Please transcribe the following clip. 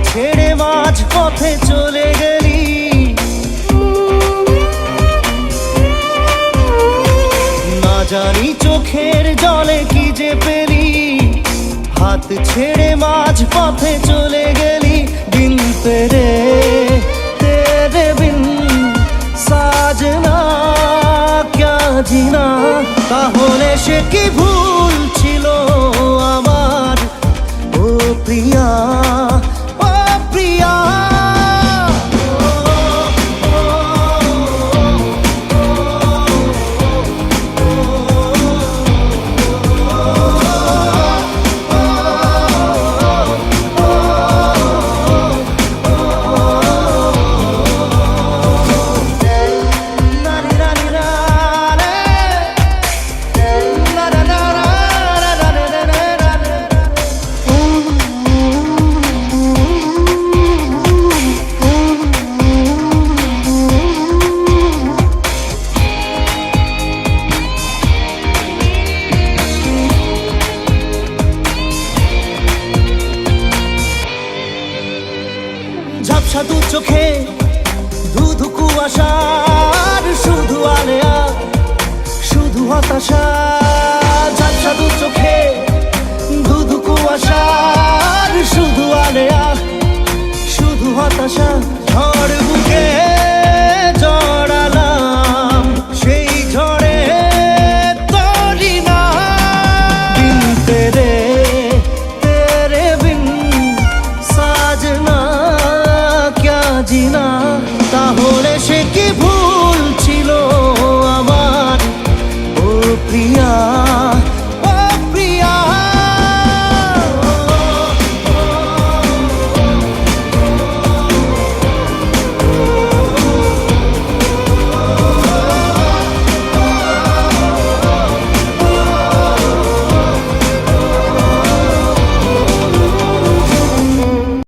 ছেড়ে মাঝ পথে চলে গেলি, না জানি চোখের জলে কি যে পেলি। হাত ছেড়ে মাঝ পথে চলে গেলি, বিন তেরে তেরে বিন সাজনা ক্যা জিনা। তাহলে সে কি ভুল ছিল আমার, ও প্রিয়া ও প্রিয়া। ঝাপসা দু চোখে ধুধু কুয়াশার শুধু আলেয়া, শুধু হতাশা। ঝাপসা দু চোখে ধুধু কুয়াশার শুধু আলেয়া, শুধু হতাশা। ঝড় বুকে জড়ালাম, সেই ঝড়ে তরি না। বিন তেরে তেরে বিন সাজনা ক্যা জিনা। তাহলে সে কি ভুল ছিল আমার, ও প্রিয়া